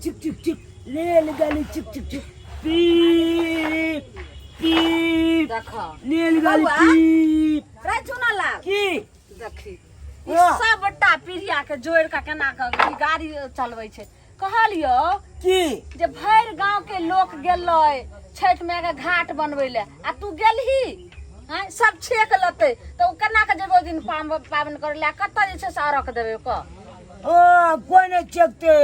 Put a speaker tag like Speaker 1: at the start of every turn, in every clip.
Speaker 1: चिक चिक चिक रेलगाड़ी चिक चिक चिक पीप पीप
Speaker 2: देखो
Speaker 1: रेलगाड़ी पीप
Speaker 2: रे चुना ला
Speaker 1: की
Speaker 2: देखी ई सबटा पीढ़िया के जोड़ के केना के ई गाड़ी चलबै छै कहलियो
Speaker 1: की
Speaker 2: जे भैर गांव के लोग गेलै छठ में के घाट बनबै ले आ तू गेलही हैं सब छेक लते तो केना के जेबो दिन पावन करे ले कत जे छै सारक देबे क
Speaker 1: कोई नहीं चेकते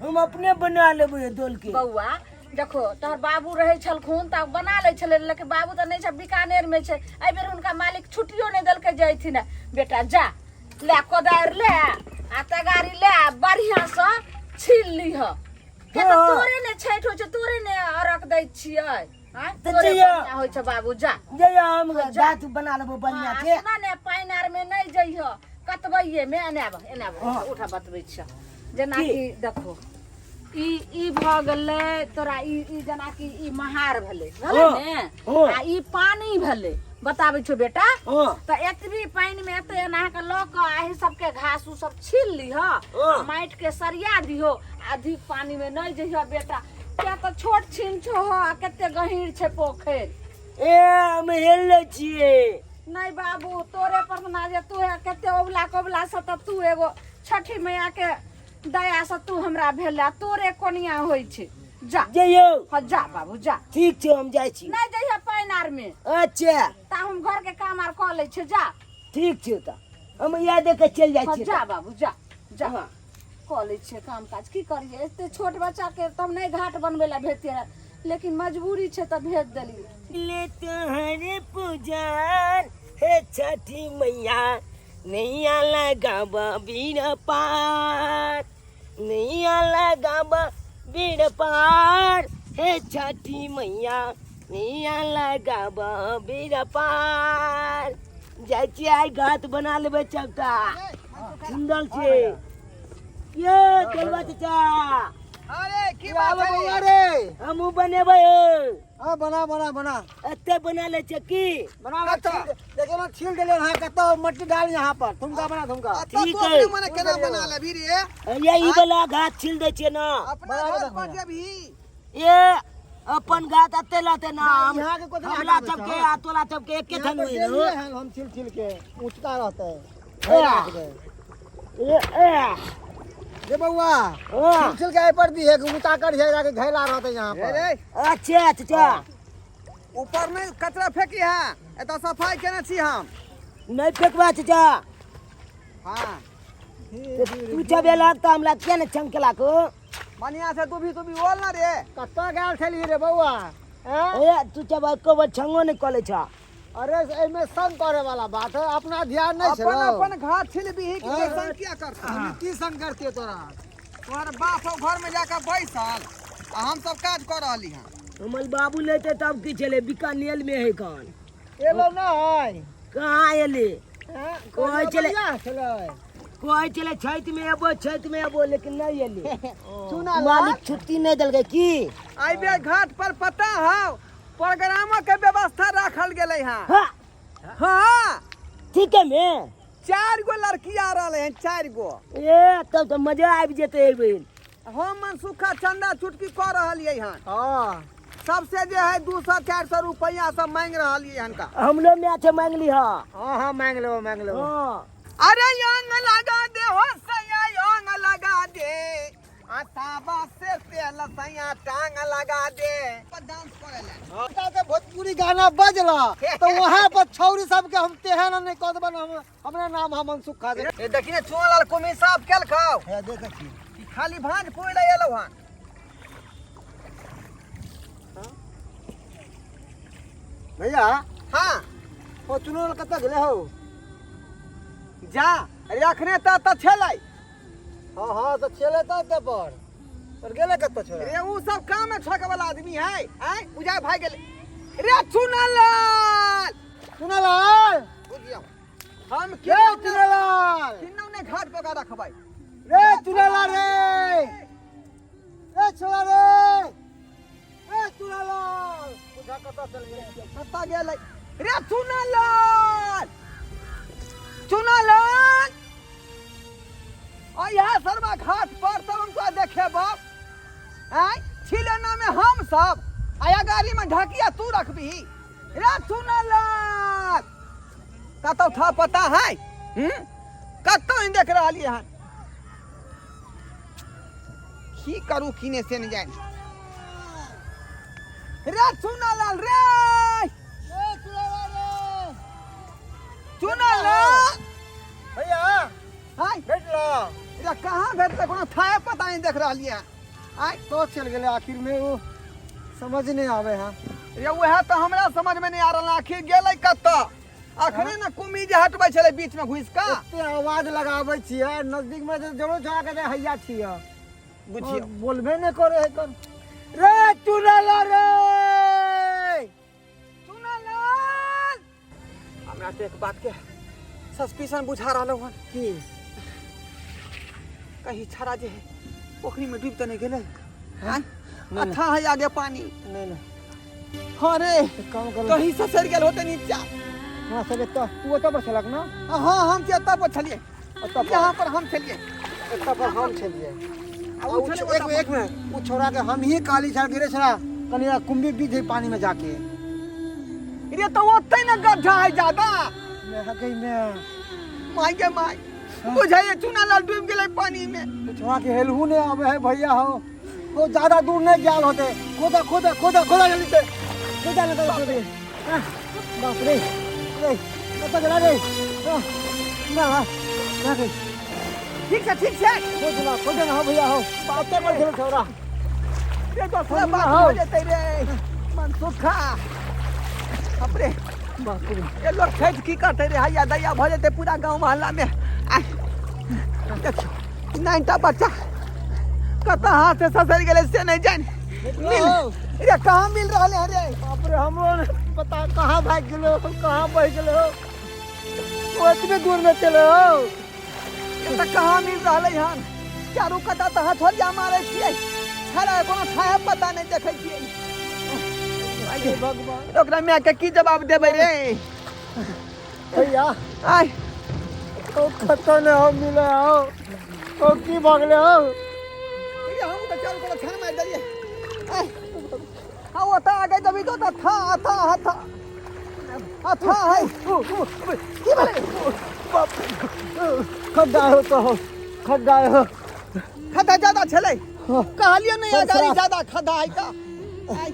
Speaker 1: हम अपने बना लेबे दोल के
Speaker 2: बउआ देखो तोहर बाबू रहे छलखुन त बना ले छले लेकिन बाबू त नहीं छै बीकानेर में छै एहि बेर हुनका मालिक छुट्टियो नहीं देलके जैथिन बेटा जा ले कोदार ले आ तगारी ले बढ़िया से छील लीह के त तोरे ने छठ हो छै तोरे ने अरक दै छियै हैं तोरे बढ़िया होय छै बाबू जा
Speaker 1: जया हम जात बना लेबो बढ़िया से
Speaker 2: ना ने पाइन आर में नहीं जइह कतबइये में एनाब उठा बतबै छ जेना कि देखो ई भ गेलै तोरा ई जेना कि ई महार भेलै ने आ ई पानी भेलै बताबै छौ बेटा त एतबी पानी में एते एना के ल क आही सबके घास उ सब छील लीह माइट के सरिया दिहो अधिक पानी में नहीं जइह बेटा क्या त छोट छीन छो आ कते गहीर छै पोखर
Speaker 1: हम हेल छिए
Speaker 2: नहीं बाबू तोरे पर ना जे तू कते ओबला कोबला से त तू एगो छठी मैया के दया से तू हमरा भेला तोरे कोनिया होय छै जा
Speaker 1: जइयो
Speaker 2: हां जा बाबू जा
Speaker 1: ठीक छै हम जाय छी
Speaker 2: नहीं जइया पाइन आर में
Speaker 1: अच्छा
Speaker 2: ता हम घर के काम आर क लै छै जा
Speaker 1: ठीक छै त हम याद देके चल जाय छी
Speaker 2: जा बाबू जा जा क लै छै काम काज की करिए एते छोट बच्चा के तब नहीं घाट बनबे ला भेजते लेकिन मजबूरी छै त भेज देली
Speaker 1: ले तोहरे पुजार हे छठी मैया नैया लगाबा बीर पार नैया लगाबा बीर पार हे छठी मैया नैया लगाबा बीर पार जाइ छी आइ घाट बना लेबै चौका सुंदर छै ये चलबा चाचा
Speaker 3: अरे की बात है रे
Speaker 1: हमहू बनेबै
Speaker 3: हां बना बना बना
Speaker 1: एते बना ले छै की
Speaker 3: बना देखो ना छील देले हां कतो मट्टी डाल यहां पर तुमका बना तुमका
Speaker 1: ठीक है
Speaker 3: मने केना बना ले भी रे
Speaker 1: ये ई वाला घाट छील दे छियै ना
Speaker 3: अपना घर पर जे भी
Speaker 1: ये अपन घाट अते लाते ना
Speaker 3: यहाँ के को
Speaker 1: हमला सबके आ तोला सबके एके थन होई न
Speaker 3: हम छील छील के ऊंचका रहता है
Speaker 1: ए
Speaker 3: रे बउआ छील छील के पर दी है उता कर जाएगा के घैला रहते यहां पर
Speaker 1: अच्छा चाचा
Speaker 3: ऊपर में कचरा फेंकी है एत सफाई केना छी हम
Speaker 1: नहीं फेंकबा चाचा
Speaker 3: हां
Speaker 1: तू जबे लगता हमला के न चमकला को
Speaker 3: बढ़िया से तू भी बोल ना रे कत्ता गेल छली रे बउआ
Speaker 1: ए तू जब को छंगो नहीं कले छ
Speaker 3: अरे एमे संग करे वाला बात है अपना ध्यान नहीं छै अपन घाट छिल भी ही के संग क्या करता हम की संग करते तोरा तोहर बाप घर में जाकर बैसल आ हम सब काज कर रहली हां
Speaker 1: हमर बाबू लेते तब की चले बीकानेर में है कान
Speaker 3: एलो ना है
Speaker 1: कहां एले
Speaker 3: कोई चले
Speaker 1: कोई चले छठ में अबो लेकिन नहीं एले
Speaker 3: सुना
Speaker 1: मालिक छुट्टी नहीं दल गए की
Speaker 3: आई बे घाट पर पता है प्रोग्राम के व्यवस्था रखल गेले हां
Speaker 1: हां
Speaker 3: हां
Speaker 1: ठीक है में
Speaker 3: 4 गो लड़की आ रहले हैं 4 गो
Speaker 1: ए तब तो मजा आबि जेते एक बेर
Speaker 3: हम मन सुखा चंदा चुटकी कर रहलिए हां हां सबसे जे है 200 400 रुपया सब मांग रहलिए हन का
Speaker 1: हम लोग में अच्छा मांगली हां
Speaker 3: हां मांग लो
Speaker 1: हां
Speaker 3: अरे यांग लगा दे हो सैया यांग लगा दे आताबा से तेल सैया टांग लगा दे डांस करेला का के भोजपुरी गाना बजला तो वहां पर छौरी सब के हम तेहन नहीं कह देबन हम हमरा नाम हम मनसुख खा दे ए देखि ने चोलाल कुमी साहब केल खाओ हे देख छी खाली भांज पोड़ ले एलो हां भैया हां ओ चुनल कत गेले हो जा अरे अखने त छेलै हां हां त छेलै त पर गेले कत छोरा रे उ सब काम में ठक वाला आदमी है हैं पूजा भाई गेले रे चुनलाल बुझियो हम के चुनलाल किन्नौ ने घाट पका रखबै रे चुनलाल रे छोरा रे चुनलाल पूजा कत चल गेले कत गेले रे चुनलाल आ यहाँ सरवा घाट पर तब हमको देखे बाप आय छिलेना में हम सब आया गाड़ी में ढाकिया तू रखबी रे सुनलक कतौ था पता है कतौ नहीं देख रहा है की करू किने से नहीं जाए रे सुनलाल रे सुनलाल
Speaker 4: भैया
Speaker 3: हाय
Speaker 4: भेटला
Speaker 3: इरा कहां भेटले कोनो थाए पता नहीं देख रहा है
Speaker 4: आय तो चल गेले आखिर में वो समझ नहीं आवे हां
Speaker 3: ये वह तो हमरा समझ में नहीं आ रहा आखिर गेलै कत्ता अखने न कुमी जे हटबै छले बीच में घुस का
Speaker 4: एते आवाज लगाबै छियै नजदीक में जरूर छोड़ा के हैया छियै
Speaker 3: बुझियो
Speaker 4: बोलबे नहीं करे है कौन
Speaker 3: रे चुनाला रे चुनालाल हमरा तो एक बात के सस्पिशन बुझा रहलो हन
Speaker 4: की
Speaker 3: कहीं छाड़ा जे है पोखरी में डूब तो नहीं गेले हां अच्छा है आगे पानी
Speaker 4: नहीं नहीं
Speaker 3: अरे
Speaker 4: काम करो
Speaker 3: कहीं ससर गेल होते नीचा
Speaker 4: हां सब तो तू तो पर छलक ना
Speaker 3: हां हम चेता पर छलिए यहाँ पर हम छलिए
Speaker 4: एता पर हम छलिए
Speaker 3: एक
Speaker 4: मिनट वो छोड़ा के हम ही काली छड़ गिरे छड़ा कनिया कुंभी बीच है पानी में जाके
Speaker 3: ये तो ओते न गड्ढा है ज्यादा
Speaker 4: मैं हकई में
Speaker 3: माई के माई बुझाइए चुनालाल डूब गेले पानी में
Speaker 4: छोड़ा के हेलहू ने आवे है भैया हो वो ज्यादा दूर नहीं गया होते खोदा खोदा खोदा खोदा जल्दी से खोदा लगा दे बाप रे रे कत गला रे ना ना के
Speaker 3: ठीक है
Speaker 4: खोदा ना हो भैया हो बातें पर खेल छोरा
Speaker 3: ये तो थोड़ा बात हो जाते रे मन सुखा अपरे
Speaker 4: बाप रे
Speaker 3: ये लोग खेत की करते रे हैया दैया भ जाते पूरा गांव मोहल्ला में देखियो नाइनटा बच्चा कता हाथ से ससर गेले से नहीं जान ये कहां मिल रहले है रे
Speaker 4: बाप रे हमरो ने पता कहां भाग गेलो कहां बह गेलो वो इतने दूर में चले हो
Speaker 3: ये तो कहां मिल रहले हन चारू कता त हथोलिया मारे छियै छड़ा कोनो ठाय पता नहीं देखै छियै
Speaker 4: हे भगवान
Speaker 3: ओकरा मैं के की जवाब देबै रे
Speaker 4: भैया
Speaker 3: आय
Speaker 4: ओ खतो ने हो मिले हो ओ की भागले हो
Speaker 3: ये हम तो चल को छन मार दलिए आय हां ओता आगे जभी तो था है की बोले
Speaker 4: बाप खड्डा हो तो हो खड्डा हो
Speaker 3: खड्डा ज्यादा छले कहलियो नहीं आ गाड़ी ज्यादा खड्डा है का आय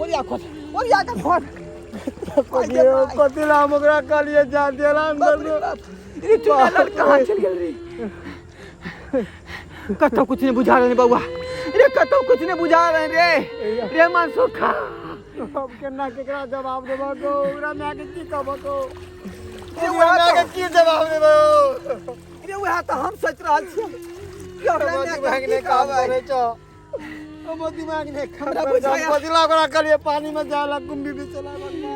Speaker 3: ओरिया का खोद
Speaker 4: कतिला मगरा कालिए जा देला अंदर
Speaker 3: ये चुनालाल कहां चल गेल रे कतो कुछ नहीं बुझा रहे बउआ रे कतो कुछ नहीं बुझा रहे रे मन सुखा
Speaker 4: अब केना केकरा जवाब देबो को ओकरा मैं के की कहबो को
Speaker 3: रे
Speaker 4: मैं के की जवाब देबो
Speaker 3: रे वह तो हम सोच रहल छी कि ओकरा मैं
Speaker 4: भागने काम करे छ अब दिमाग ने
Speaker 3: हमरा बुझाया
Speaker 4: कतिला ओकरा कालिए पानी में जाला कुंभी भी चला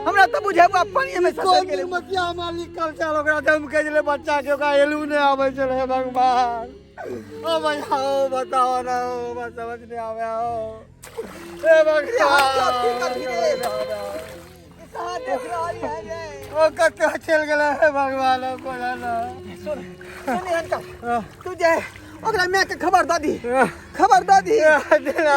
Speaker 3: हमरा तो बुझाबा पानी में ससर गेले
Speaker 4: मतिया मालिक कल चल ओकरा दम के जले बच्चा के ओकरा हेलू ने आवे चले भगवान ओ भैया ओ बताओ ना ओ बस समझ नहीं आवे हो ए भगवान
Speaker 3: कहां देख रही है रे
Speaker 4: ओ कत चल गेला है भगवान को ना
Speaker 3: सुन हन तुझे ओकरा मैं के खबर द दी
Speaker 4: देना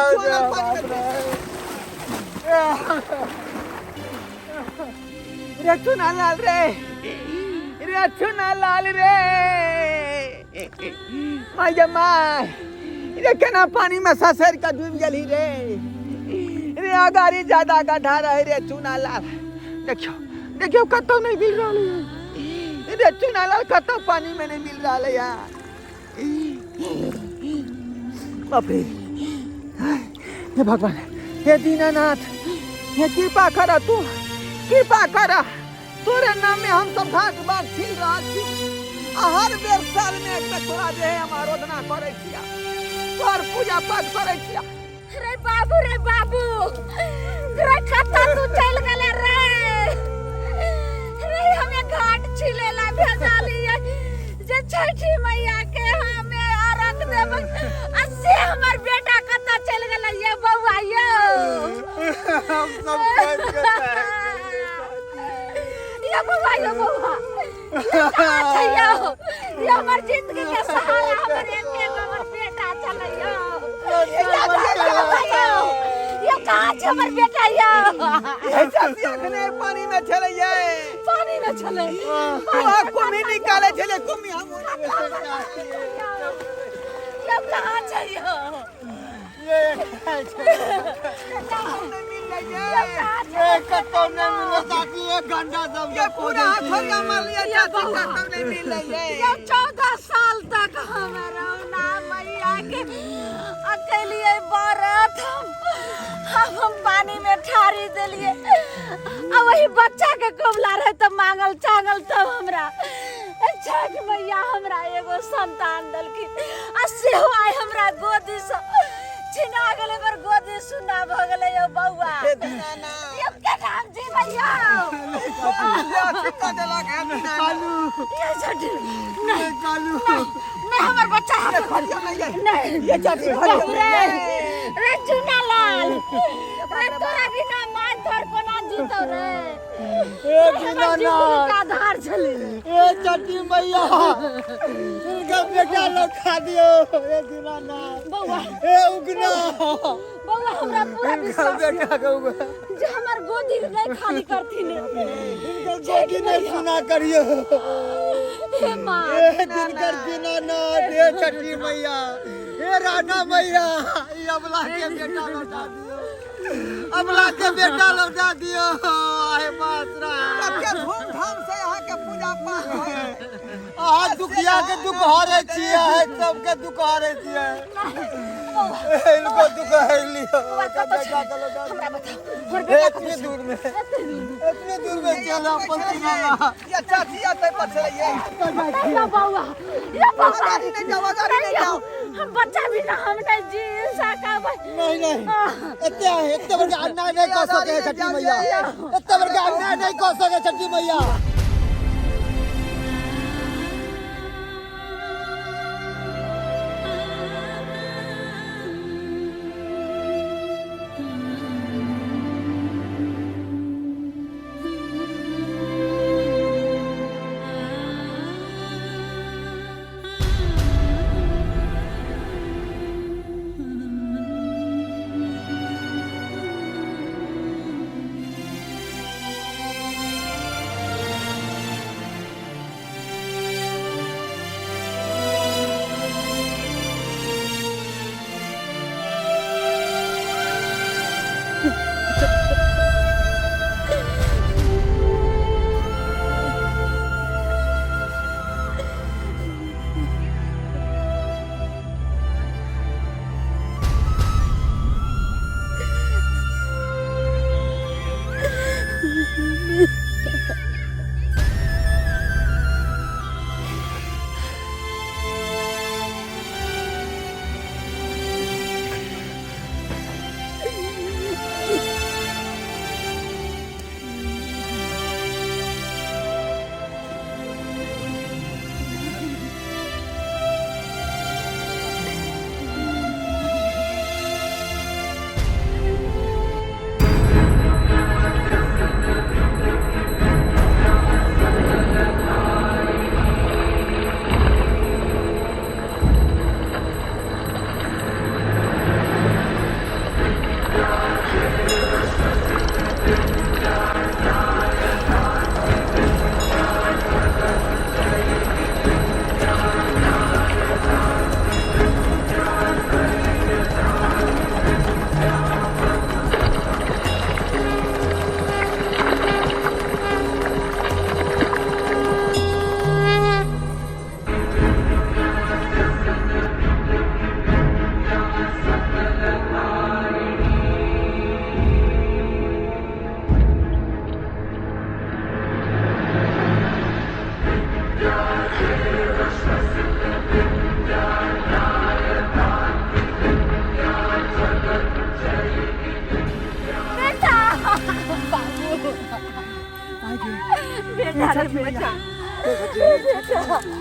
Speaker 3: रे चुनालाल रे माय माय रे केना पानी में ससर का डूब गेली रे अगारी ज्यादा गड्ढा रहे रे चुनालाल देखियो कतो नहीं मिल रहा रे चुनालाल कतो पानी में नहीं मिल रहा यार बाप रे हे भगवान हे दीनानाथ हे कृपा करा तू तोरे नाम में हम सब घाट बाट छिल रहा छी हर बेर साल में एक बेर तोरा जे है हम आराधना करे छिया तोर पूजा पाठ करे छिया
Speaker 2: रे बाबू रे खत्ता तू चल गेले रे हमें घाट छिलेला भेजाली जे छठी मैया के हमें आरत देब असे हमर बेटा कत्ता चल गेले ये बौआ यो
Speaker 4: हम सब काज करता है
Speaker 2: ये बौआ अच्छा यो ये हमर जिंदगी के सहारा हमर एक हमर बेटा चल यो कहाँ छै हमर बेटा या
Speaker 3: ये चाची अखने पानी में चले ये
Speaker 2: पानी में चले
Speaker 3: कुमी निकाले चले कुमी हम
Speaker 2: ये कहाँ छै यो
Speaker 4: ये कतो नहीं मिले चाची ये गंडा सब
Speaker 3: ये पूरा हाथों का माल ये चाची कतो नहीं मिले
Speaker 2: ये 14 साल तक हमारा ना मैया के अकेली बारात हम पानी में ठारी दिलिए अब वही बच्चा के कोबला रहे तो मांगल चांगल तब हमरा छठ मैया हमरा एगो संतान दलकी आ सेहो आइ हमरा गोदी से छिना गेले पर गोदी सुना भ गेले यो बौआ ये के नाम छी मैया
Speaker 3: छिक्का देला
Speaker 4: कालू
Speaker 2: ये छठ
Speaker 4: ये कालू
Speaker 2: नहीं हमर बच्चा नहीं
Speaker 3: ये चाची
Speaker 2: रे चुना लाल रे तोरा बिना मार धर कोना जीतो रे
Speaker 4: ए दीनाना
Speaker 2: का धार चले
Speaker 4: ए चटी मैया इनका बेटा लोग खा दियो ए दीनाना
Speaker 2: बौआ
Speaker 4: ए उगना
Speaker 2: बौआ हमरा पूरा
Speaker 4: इनका
Speaker 2: विश्वास
Speaker 4: बेटा के उगना
Speaker 2: जे हमर गोदी नहीं खाली करथिन
Speaker 4: इनका गोदी नहीं सुना करियो
Speaker 2: हे मां
Speaker 4: ए दिनकर दीनाना ए चटी मैया ए राना मैया ये अबला के बेटा लौटा दियो अबला के बेटा लौटा दियो आए मासरा
Speaker 3: सबके धूमधाम से यहाँ के पूजा पाठ होय
Speaker 4: आ दुखिया के दुख हरे छिए है सबके दुख हरे छिए इनको दुख है लियो का बेटा के लौटा
Speaker 2: हमरा बताओ और बेटा
Speaker 4: इतनी दूर में चला पंचीना
Speaker 3: ये चाची आते पछले ये
Speaker 2: या बौआ
Speaker 3: गाड़ी नहीं जाओ गाड़ी नहीं जाओ
Speaker 2: हम बच्चा भी ना हम नहीं जी सका
Speaker 4: नहीं इतने बड़े अन्याय नहीं कर सके छठी मैया इतने बड़े अन्याय नहीं कर सके छठी मैया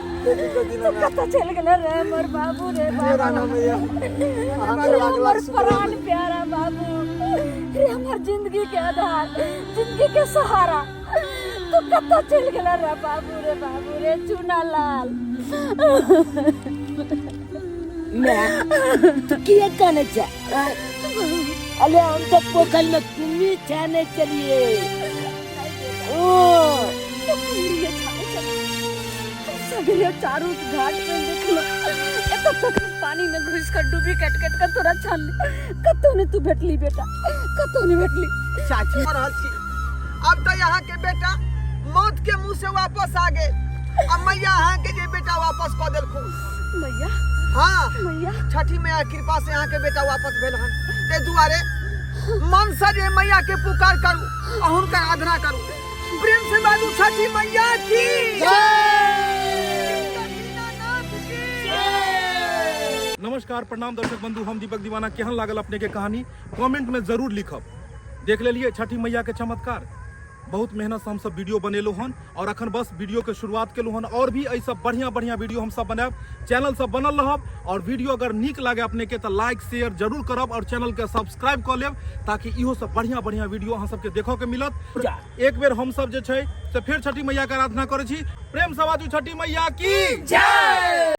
Speaker 2: कत्ता चल गेल रे मोर बाबू रे बाबा हमर प्राण प्यारा बाबू रे हमर जिंदगी के आधार जिंदगी के सहारा तू कत्ता चल गेल रे बाबू रे चुना लाल
Speaker 1: मैं तू किए कने जा अरे हम तो पोखर में तुम्ही छाने चलिए।
Speaker 2: सगले चारों घाट पे देख लो, तब तक पानी में घुस कर डूबी कट कट कर तोरा छान ले। कतो ने तू भेटली बेटा, कतो ने भेटली।
Speaker 3: चाची मर रहल छी, अब तो यहाँ के बेटा मौत के मुंह से वापस आ गए। अब मैया यहाँ के जे बेटा वापस कऽ देलखुन।
Speaker 2: मैया,
Speaker 3: हाँ
Speaker 2: मैया,
Speaker 3: छठी मैया कृपा से यहाँ के बेटा वापस भेल हन। ते दुआरे मन से जे मैया के पुकार करू और हुनकर आराधना करू। प्रेम से बाजू छठी मैया की
Speaker 5: नमस्कार, प्रणाम दर्शक बंधु, हम दीपक दीवाना। केहन लागल अपने के कहानी कमेंट में जरूर लिखब। देख लेलिए छठी मैया के चमत्कार। बहुत मेहनत से हम सब वीडियो बनेलो हन और अखन बस वीडियो के शुरुआत केलू हन। और भी ऐसा बढ़िया बढ़िया वीडियो हम सब बनाब। चैनल सब बनल रहब और वीडियो अगर नीक लागे अपने के तो लाइक शेयर जरूर करब और चैनल के सब्सक्राइब कर लेब, ताकि इहो सब बढ़िया बढ़िया वीडियो अहाँ सबके देखो के मिलत। एक बेर हम सब जे छै से फिर छठी मैया के आराधना करे छी। प्रेम से बाजू छठी मैया की जय।